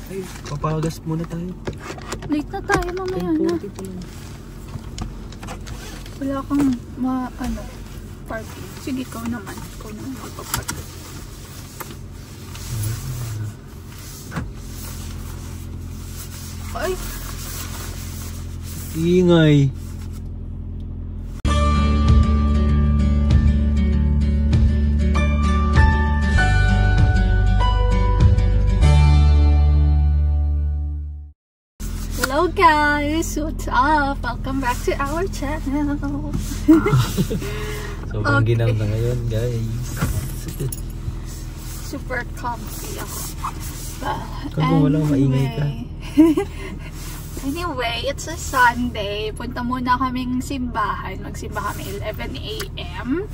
Ay, papagas muna tayo. Late na tayo mamaya na. Wala kang parking. Sige, ikaw naman. Ikaw naman magpaparking. Ay! Ingay! Hello guys! What's up? Welcome back to our channel! Sobrang ginaw na ngayon guys. Super comfy ako. Kung walang maingay ka. Anyway, it's a Sunday. Punta muna kaming simbahan. Magsimba kami 11 AM.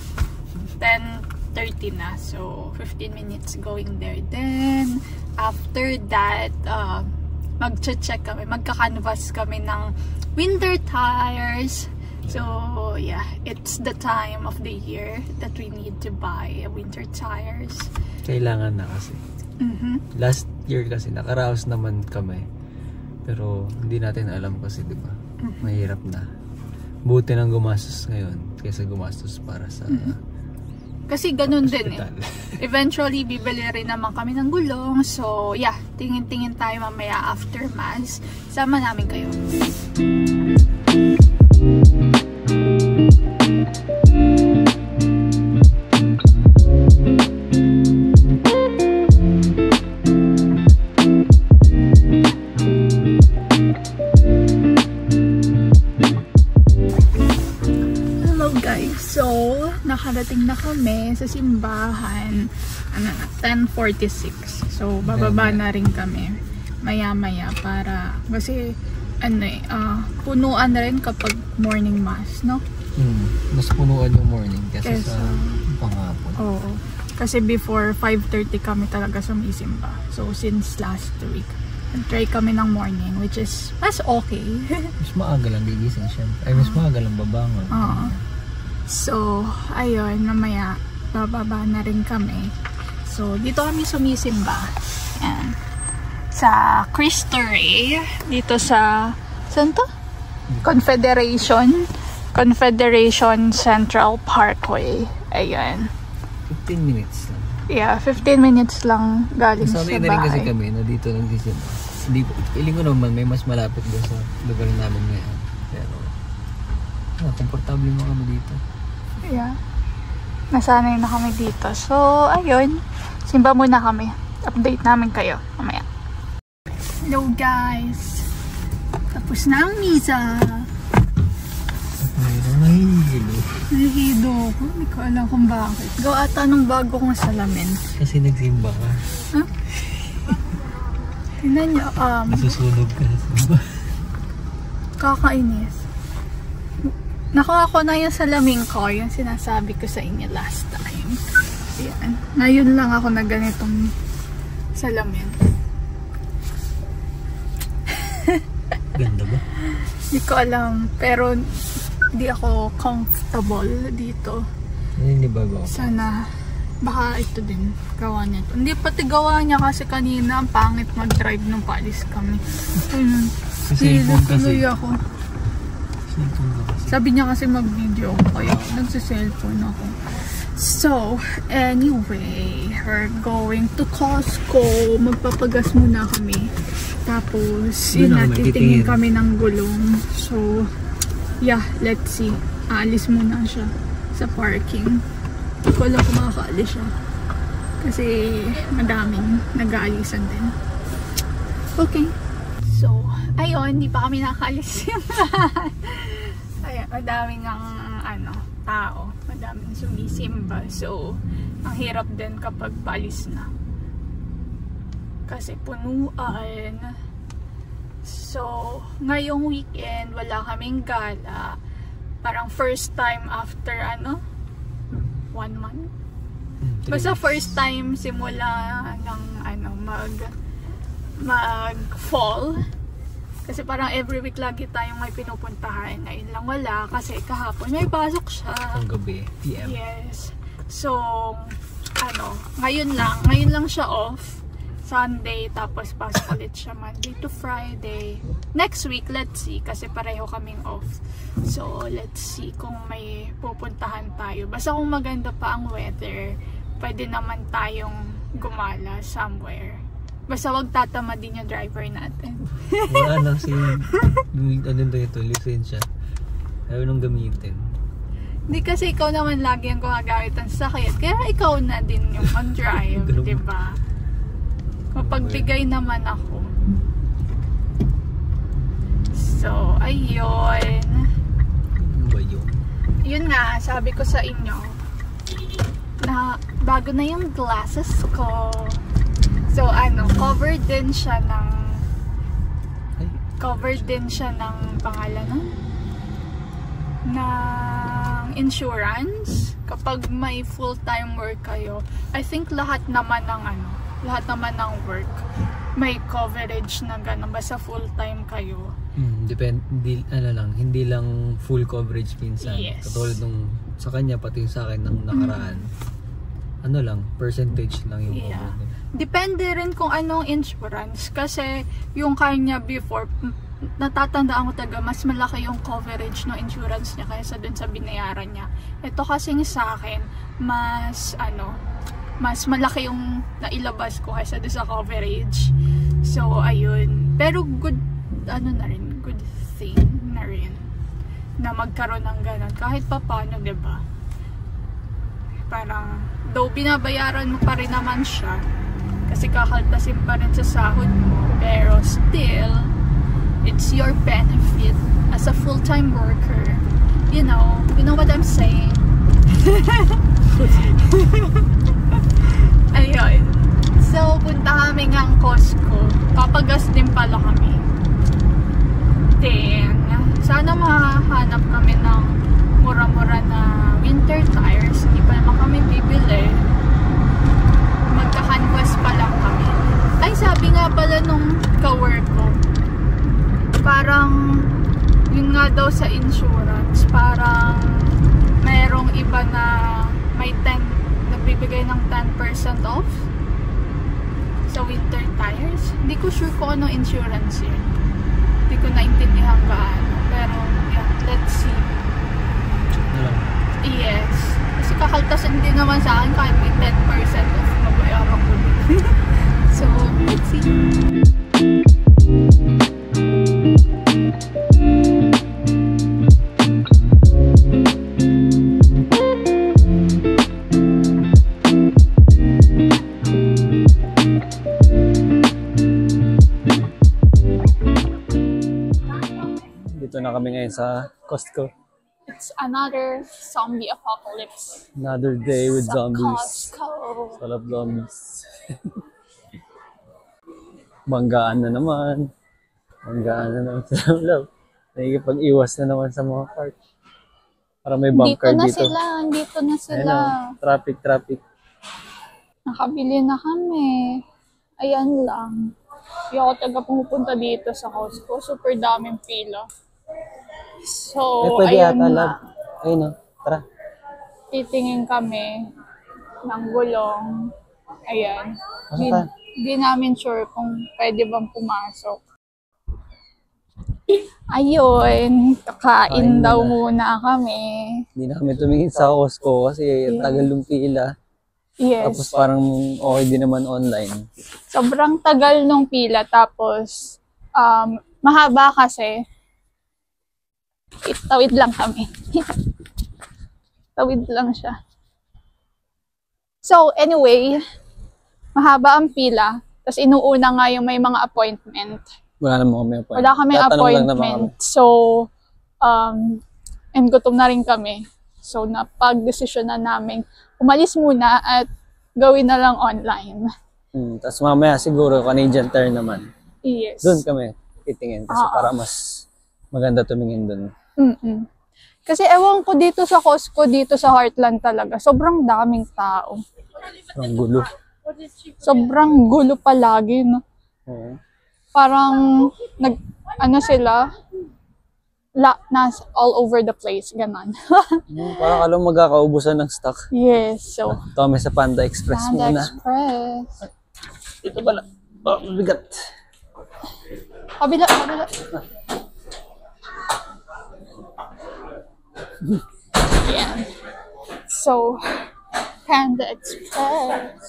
10:30 na. So, 15 minutes going there. Then, after that, mag-check kami. Magka-canvas kami ng winter tires. So, yeah. It's the time of the year that we need to buy winter tires. Kailangan na kasi. Last year kasi nakaraos naman kami. Pero hindi natin alam kasi, di ba? Mahirap na. Buti nang gumastos ngayon kaysa gumastos para sa kasi ganun hospital. din eh. Eventually, bibili rin naman kami ng gulong. So, yeah. Tingin-tingin tayo mamaya after mass. Sama namin kayo. Nakarating na kami sa simbahan 10:46. So bababa na rin kami maya-maya para kasi punuan na rin kapag morning mass, no? Mas punuan yung morning kasi sa panghapon. Oo. Kasi before 5:30 kami talaga sumisimba. So since last week nag-try kami ng morning, which is mas okay. Mas maaga lang gigising syempre. Ay, mas maaga lang babangon. Oo. So, ayun, mamaya bababa na rin kami. So, dito kami sumisimba. Ayan. Sa Cristo Rey. Dito sa, saan to? Confederation Central Parkway. Ayun. 15 minutes lang. Yeah, 15 minutes lang galing sa Sabi bahay. na rin kasi kami na dito nagsisimba. Feeling ko naman may mas malapit doon sa lugar namin ngayon. Pero, komportable mo kami dito. Yeah. Nasanay na kami dito. So, ayun. Simba muna kami. Update namin kayo mamaya. Hello guys. Tapos na ang misa. Nahihido ako. Hindi ko alam kung bakit. Gawa ata nung bago kong salamin. Kasi nagsimba ka. Huh? Tingnan nyo. Nasusunog ka sa simba. Kakainis. Nakuha ko na yung salamin ko, yung sinasabi ko sa inyo last time. Ayan. Ngayon lang ako na ganitong salamin. Ganda ba? Hindi ko alam, pero hindi ako comfortable dito. Hindi ba ba? Sana, baka ito din, gawa niya ito. Hindi pati gawa niya kasi kanina, ang pangit mag-drive nung paalis kami. Ayun. Cellphone kasi. Ako. Sabi niya kasi mag-video ako kaya nagsa-cellphone ako. So, anyway, we're going to Costco. Magpapagas muna kami. Tapos, yun na, titingin kami ng gulong. So, yeah, let's see. Aalis muna siya sa parking. Hindi ko alam kung makakaalis siya. Kasi, madaming nag-aalisan din. Okay. So, ayun, hindi pa kami nakaalis yung ayan, madaming tao, madaming sumisimba. So, ang hirap din kapag paalis na. Kasi punuan. So, ngayong weekend, wala kaming gala. Parang first time after 1 month. Basta first time simula ng mag-fall. Kasi parang every week lagi tayong may pinupuntahan. Ngayon lang wala kasi kahapon may pasok siya. Ang gabi, PM. Yes. So, ngayon lang siya off. Sunday, tapos pasok ulit siya Monday to Friday. Next week, let's see, kasi pareho kaming off. So, let's see kung may pupuntahan tayo. Basta kung maganda pa ang weather, pwede naman tayong gumala somewhere. Basta wag tatama din yung driver natin. Wala na si ano na ito, lisensya. Ayaw nang gamitin. Hindi kasi ikaw naman lagi ang gumagamit ng sakit. Kaya ikaw na din yung on-drive, diba? Mapagbigay naman ako. So, ayun. Ano ba yun? Yun nga, sabi ko sa inyo, na bago na yung glasses ko. So, covered din siya ng pangalan ng insurance. Kapag may full-time work kayo, I think lahat naman ng work may coverage na gano'n, basta full-time kayo. Hindi lang full coverage minsan. Yes. Katulad nung sa kanya, pati sa akin ng nakaraan. Percentage lang yung coverage. Depende rin kung anong insurance. Kasi yung kanya before, natatandaan ko talaga, mas malaki yung coverage ng insurance niya kaysa dun sa binayaran niya. Ito kasing sa akin, mas malaki yung nailabas ko kaysa dun sa coverage. So, ayun. Pero good thing na rin na magkaroon ng ganun. Kahit pa paano, diba? Parang, though binabayaran mo pa rin naman siya, kasi kakaltasin pa rin sa sahod mo, pero still, it's your benefit as a full-time worker. You know what I'm saying? Ayun. So, punta kami ng Costco. Papagas din pala kami. Then, sana mahanap kami ng mura-mura na winter tires. Hindi pa naman kami bibili. Magka-canvas pa lang kami. Ay, sabi nga pala nung ka-work ko, parang, yun nga daw sa insurance, parang mayroong iba na may nagbibigay ng 10% off sa winter tires. Hindi ko sure kung ano insurance yun. Hindi ko naintindihan gaano. Pero, yeah, let's see. Yes. Kasi kakaltasan din naman sa akin kahit may 10% off, mabayaran ko din. So, let's see. Na kami ngayon sa Costco. It's another zombie apocalypse. Another day with sa zombies. Costco. I love zombies. Banggaan na naman. Sa love. Nakikipag-iwas na naman sa mga cart. Para may bump car dito. Dito na sila. Traffic. Nakabili na kami. Ayan lang. Hindi ako taga pumupunta dito sa Costco. Super daming pila. So, ayun na. Ayun o, tara. Titingin kami ng gulong. Ayan. Asa Hindi namin sure kung pwede bang pumasok. Ayun, kakain daw muna kami. Hindi na kami tumingin sa Costco kasi tagal yung pila. Yes. Tapos parang okay din naman online. Sobrang tagal nung pila. Tapos, mahaba kasi. Tawid lang kami. Tawid lang siya. So, anyway, mahaba ang pila. Tapos inuuna nga yung may mga appointment. Wala naman kami appointment. Wala kami appointment. So, and gutom na rin kami. So, napag-desisyon na namin umalis muna at gawin na lang online. Tapos mamaya siguro Canadian Tire naman. Yes. Doon kami titingin kasi para mas maganda tumingin doon. Kasi ewan ko dito sa Costco, dito sa Heartland talaga, sobrang daming tao. Sobrang gulo. Sobrang gulo palagi, no? Parang, sila, all over the place, ganon. Parang alam magkakaubusan ng stock. Yes, so. Ito kami sa Panda Express muna. Express. Dito pala. Oh, bigat. Kabila, kabila. Yan. So, Panda Express.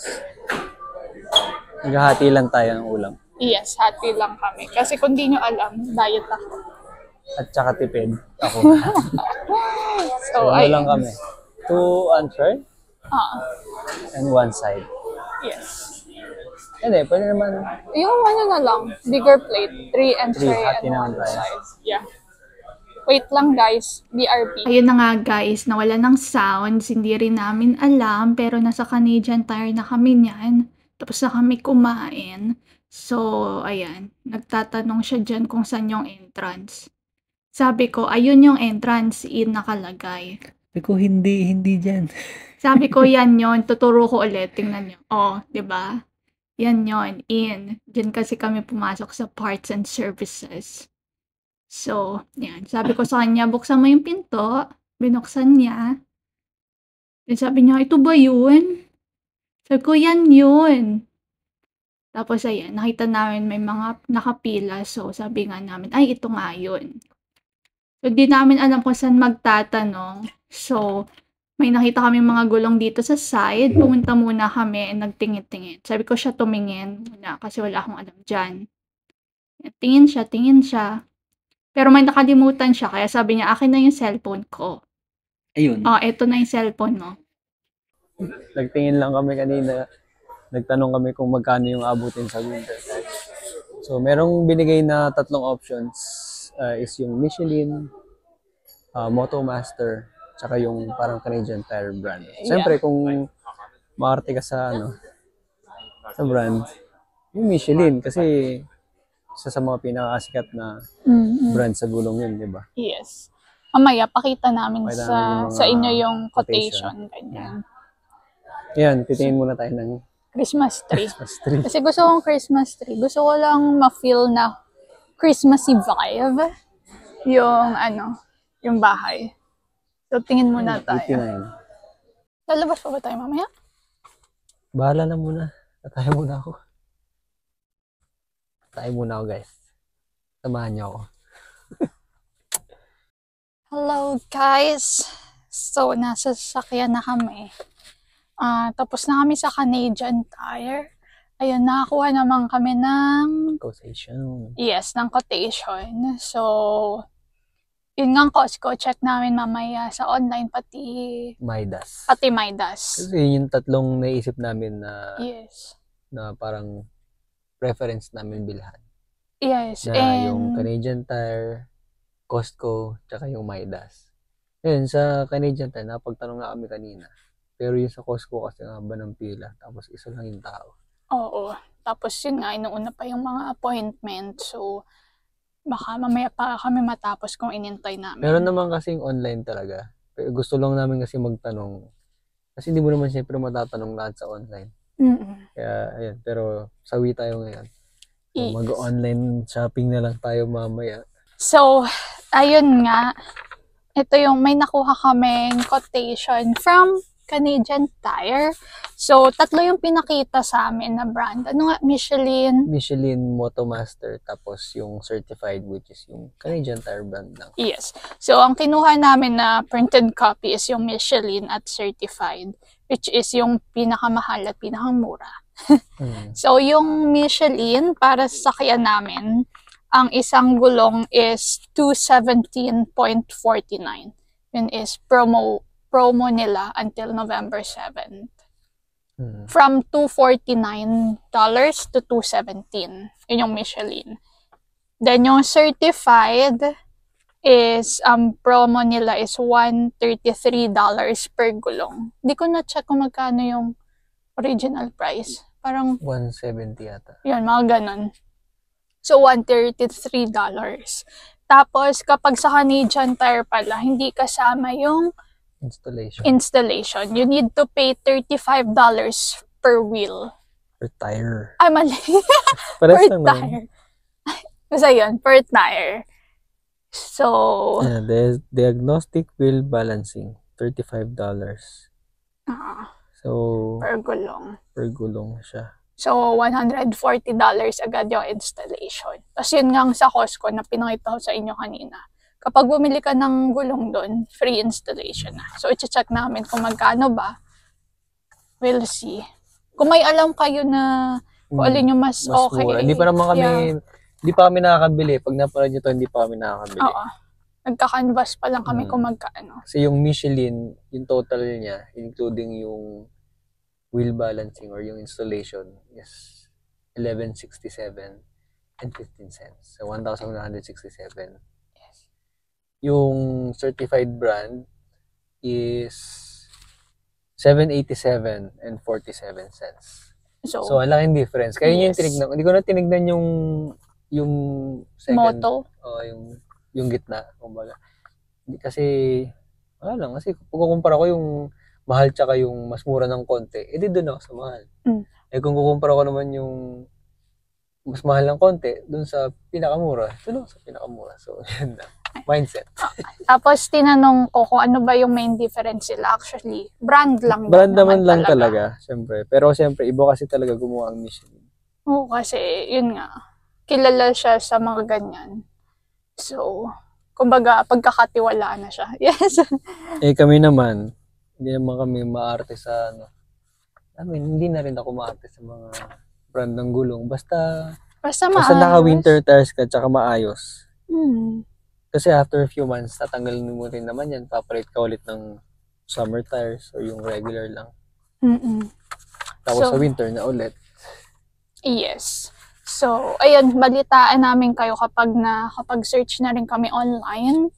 Naghahati lang tayo ng ulam. Yes, hati lang kami. Kasi kung di nyo alam, diet ako. At saka tipid ako. So, ano lang kami. 2 answer and 1 side. Yes. Hindi, pwede naman. Yung ano na lang, bigger plate. 3 and 3 hati and naman 1 tayo. size. Yeah. Wait lang guys, BRB. Ayun na nga guys, nawala ng sounds. Hindi rin namin alam, pero nasa Canadian Tire na kami niyan. Tapos na kami kumain. So, ayan. Nagtatanong siya dyan kung saan yung entrance. Sabi ko, ayun yung entrance in nakalagay. Sabi ko, hindi dyan. Sabi ko, yan yon. Tuturo ko ulit. Tingnan nyo. Oh, diba? Yan yon. In. Diyan kasi kami pumasok sa parts and services. So, yan. Sabi ko sa kanya, buksan mo yung pinto. Binuksan niya. Then sabi niya, ito ba yun? Sabi ko, yan yun. Tapos, ayan, nakita namin may mga nakapila. So, sabi nga namin, ay, ito nga yun. So, di namin alam kung saan magtatanong. So, may nakita kami mga gulong dito sa side. Pumunta muna kami and nagtingin-tingin. Sabi ko siya tumingin muna kasi wala akong alam dyan. Tingin siya. Pero may nakalimutan siya. Kaya sabi niya, akin na yung cellphone ko. Ayun. Oh, eto na yung cellphone mo. Nagtingin lang kami kanina. Nagtanong kami kung magkano yung abutin sa winter. So, merong binigay na 3 options. Is yung Michelin, Motomaster, tsaka yung parang Canadian Tire brand. Siyempre, kung maarte ka sa sa brand, yung Michelin kasi isa sa mga pinakasikat na brand sa gulong yun, di ba? Yes. Mamaya, pakita namin sa inyo yung quotation. Ganyan. Yan, titingin muna tayo ng Christmas tree. Christmas tree. Kasi gusto kong Christmas tree. Gusto ko lang ma-feel na Christmassy vibe yung bahay. So, tingin muna tayo. 89. Lalabas pa ba tayo mamaya? Bahala na muna. Tayo muna ako. Tayo muna ako, guys. Samahan niyo ako. Hello, guys. So, nasa sasakyan na kami. Tapos na kami sa Canadian Tire. Ayun, nakakuha naman kami ng quotation. Yes, ng quotation. So, yun nga ang Costco. Check namin mamaya sa online, pati Midas. Midas. Kasi yun yung 3 naisip namin na Yes. na parang preference namin bilhan. Yes. Na and yung Canadian Tire, Costco, tsaka yung Midas. Yun, sa Canadian Tire, napagtanong na kami kanina. Pero yung sa Costco kasi nga ba ng pila, tapos isa lang yung tao. Oo. Tapos yun nga, inuuna pa yung mga appointment. So, baka mamaya pa kami matapos kung inintay namin. Meron naman kasing online talaga. Pero gusto lang namin kasi magtanong. Kasi hindi mo naman siyempre matatanong lahat sa online. Kaya, ayun. Pero, sawi tayo ngayon. So, Yes. mag-online shopping na lang tayo mamaya. So, ayun nga. Ito yung may nakuha kaming quotation from Canadian Tire. So, 3 yung pinakita sa amin na brand. Ano nga? Michelin, Motomaster, tapos yung certified, which is yung Canadian Tire brand lang. Yes. So, ang kinuha namin na printed copy is yung Michelin at certified, which is yung pinakamahal at pinakamura. So, yung Michelin, para sa sakyan namin, ang isang gulong is 217.49. Yun is promo nila until November 7th. From $249 to $217. Yun yung Michelin. Then yung certified is, promo nila is $133 per gulong. Hindi ko na-check kung magkano yung original price. Parang 170 yata. yun, mga ganun. So, $133. Tapos, kapag sa Canadian Tire pala, hindi kasama yung installation. You need to pay $35 per wheel. Per tire. Ay, mali. Per tire. Basta yun, per tire. So, there's diagnostic wheel balancing, $35. So, per gulong. Per gulong siya. So, $140 agad yung installation. Tapos yun nga sa Costco na pinakita ko sa inyo kanina. Kapag bumili ka ng gulong doon, free installation na. So, i-check namin kung magkano ba. We'll see. Kung may alam kayo na kung alin yung mas okay. Mura. Hindi pa naman kami, hindi pa kami nakakabili. Pag napanood nyo to, hindi pa kami nakakabili. Oo. Nagka-canvas pa lang kami kung magkano. Kasi yung Michelin, yung total niya, including yung wheel balancing or yung installation is $11.67 and 15 cents. So, 1,167. Yes. Yung certified brand is $7.87 and 47 cents. So ang laking difference. Kaya yung tinignan, hindi ko na tinignan yung second. Moto? Yung gitna. Kumbaga. Kasi, wala lang. Kasi kung kukumpara ko yung mahal tsaka yung mas mura ng konti, edi doon ako sa mahal. Kung kukumpara ko naman yung mas mahal ng konti, doon sa pinakamura, doon sa pinakamura. So, yun na. Mindset. Tapos, tinanong ko kung ano ba yung main difference sila. Actually, brand lang. Brand naman lang talaga, syempre. Pero syempre, iba kasi talaga gumawa ang Michelin. Oo, kasi, yun nga. Kilala siya sa mga ganyan. So, kumbaga, pagkakatiwalaan na siya. Yes. Kami naman, hindi naman kami maarte sa hindi na rin ako maarte sa mga brand ng gulong. Basta naka-winter tires ka tsaka maayos. Kasi after a few months, tatanggalin mo rin naman yan. Papalit ka ulit ng summer tires o yung regular lang. Tapos sa winter na ulit. Yes. So, ayun, balitaan namin kayo kapag search na rin kami online.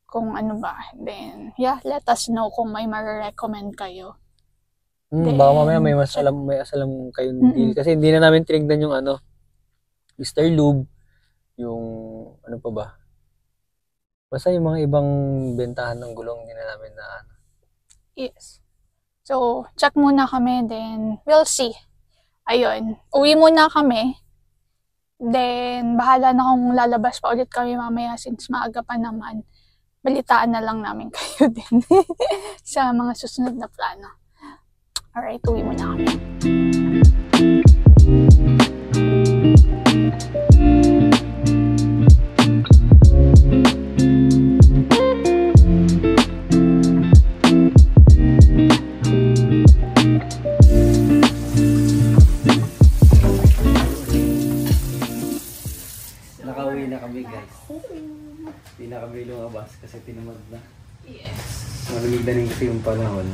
Kung ano ba. Then, let us know kung may ma-recommend kayo. Baka mamaya may asalam kayong deal. Kasi hindi na namin tinignan yung Mr. Lube, yung ano pa ba. Basta yung mga ibang bentahan ng gulong, hindi na namin na Yes. So, check muna kami, then we'll see. Ayun, uwi muna kami. Then, bahala na kung lalabas pa ulit kami mamaya since maaga pa naman. Balitaan na lang namin kayo din sa mga susunod na plano. Alright, uwi muna kami. Nakauwi na kami, guys. Hindi na kami lumabas kasi tinamad na. Yes. Malamig na rin kasi yung panahon.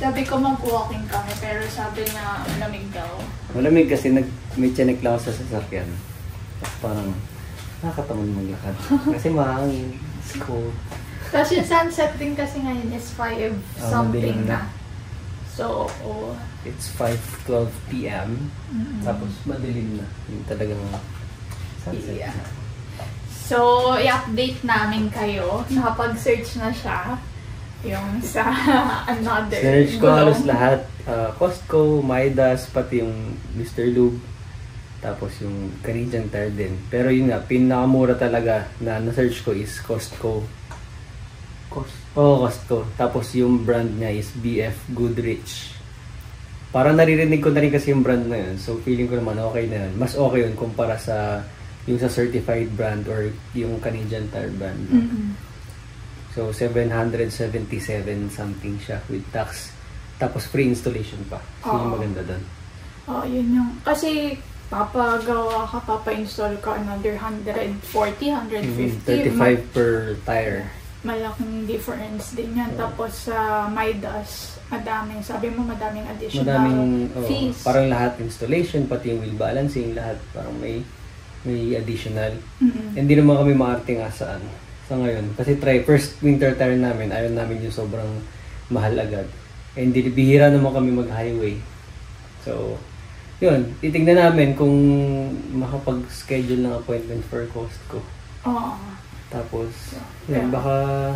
Sabi ko mag-walking kami pero sabi niya malamig daw. Malamig kasi may tiyanek lang ako sa sasakyan. Tapos parang nakakatamad maglakad. Kasi mahangin. It's cold. Tapos yung sunset din kasi ngayon is 5 something na. So, it's 5:12 p.m. Tapos madilim na. Yung talagang sunset na. So, i-update namin kayo. Nakapag-search na siya. Yung sa another. Search ko halos lahat. Costco, Midas, pati yung Mr. Lube. Tapos yung Canadian Tire din. Pero yun nga, pinakamura talaga na na-search ko is Costco. Costco. Tapos yung brand niya is BF Goodrich. Parang naririnig ko na rin kasi yung brand na yun. So feeling ko naman okay na yun. Mas okay yun kumpara sa yung sa certified brand or yung Canadian Tire brand. So 777 something siya with tax. Tapos free installation pa. So yung maganda doon. Yun yung kasi papa-install ka another 140, 150. 35 per tire. Malaking difference din yan. Tapos sa Midas, madaming additional fees. Parang lahat installation, pati yung wheel balancing, lahat parang may additional. Hindi naman kami maarte nga sa ngayon. Kasi first winter tire namin, ayaw namin yung sobrang mahal agad. And bihira naman kami mag-highway. So, yun, titignan namin kung makapag-schedule ng appointment for Costco. Tapos, yun, baka...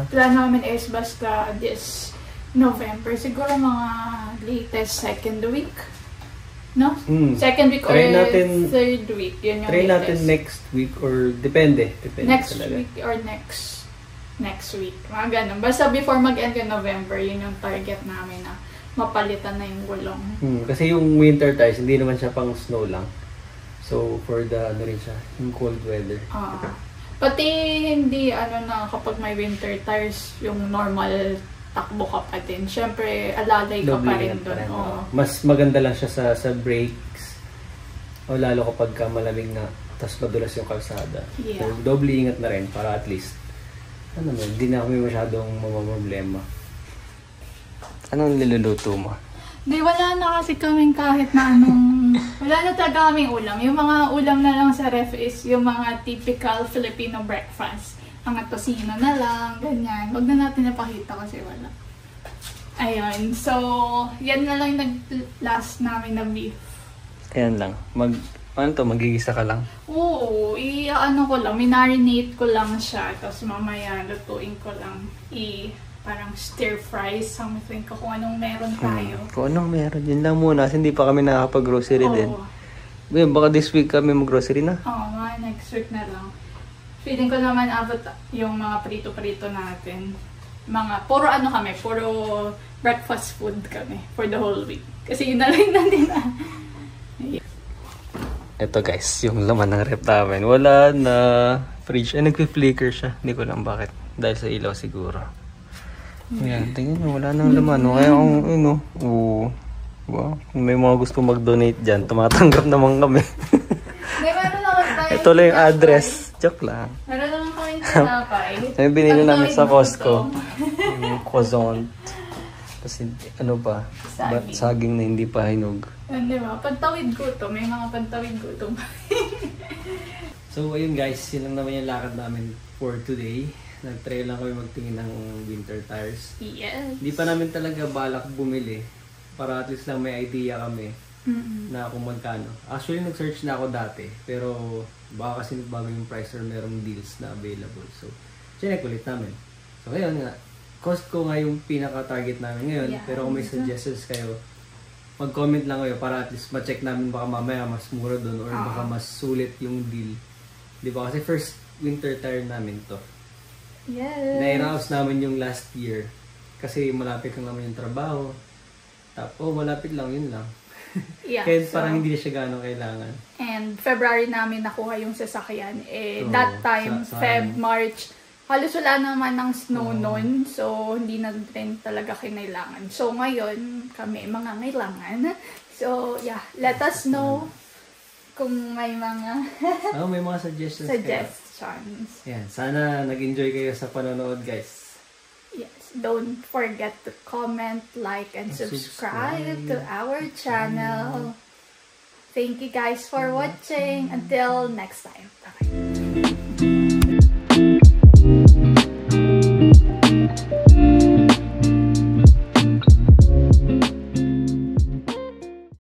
Plan namin is basta this November. Siguro mga latest second week. No? Second week or third week. Yun yung try natin next week or depende next talaga. Week or next week. Mga ganun. Basta before mag-end yung November, yun yung target namin na mapalitan na yung gulong. Kasi yung winter tires, hindi naman siya pang snow lang. So, for the, ano rin siya, yung cold weather. Pati hindi, na, kapag may winter tires, yung normal takbo ka pa din. Siyempre, alalay ka pa rin doon. Mas maganda lang siya sa brakes. O lalo kapag malamig na, tapos madulas yung kalsada. So, doble ingat na rin para at least, hindi na kami masyadong problema. Anong niluluto mo? Di, wala na kasi kaming kahit na anong... wala na talaga kaming ulam. Yung mga ulam na lang sa ref is yung mga typical Filipino breakfast. Mga tosino na lang, ganyan. Wag na natin napakita kasi wala. Ayun. So, yan na lang nag-last namin na beef. Ayan lang. Magigisa ka lang? Oo. Ko lang. Minarinate ko lang siya. Tapos mamaya lutuin ko lang. Parang stir fries, something ko kung anong meron tayo. Kung anong meron, yun lang muna. Kasi hindi pa kami nakakapag-grocery din. Baka this week kami mag-grocery na. Mga next week na lang. Feeling ko naman abot yung mga prito-prito natin. Puro puro breakfast food kami for the whole week. Kasi yun na lang natin Ito guys, yung laman ng rep namin. Wala na fridge. Nagpi-flicker siya. Hindi ko lang bakit. Dahil sa ilaw siguro. Ayan, tingnan nyo, wala nang laman. Kaya kung, wow, may mga gusto mag-donate dyan, tumatanggap naman kami. Ito lang yung address. Joke lang. Meron naman kami tinapay. May binili namin sa Costco. Yung croissant. Kasi saging na hindi pa hinog. Di ba? Pantawid gutom. May mga pantawid gutom. So, ayun guys, yun lang naman yung lakad namin for today. Nag-try lang kami magtingin ng winter tires. Yes. Hindi pa namin talaga balak bumili. Para at least lang may idea kami na kung magkano. Actually, nag-search na ako dati. Pero baka kasi nagbago yung price or merong deals na available. So, chinek ulit namin. So, ngayon nga, Costco nga yung pinaka-target namin ngayon. Pero kung may suggestions kayo, mag-comment lang kayo para at least ma-check namin baka mamaya mas mura doon or baka mas sulit yung deal. Di ba? Kasi first winter tire namin to. Yes. Nairaos namin yung last year. Kasi malapit lang naman yung trabaho. Tapos, malapit lang, yun lang. Kaya parang hindi na siya gano'ng kailangan. And February namin nakuha yung sasakyan. That time, March, halos wala naman ng snow noon. So, hindi na rin talaga kinailangan. So, ngayon, kami mga kailangan. So, let us know kung may mga may mga suggestions. Yan, sana nag-enjoy kayo sa panonood, guys. Yes, don't forget to comment, like, and subscribe to our channel. Thank you guys for watching. Until next time. Bye-bye.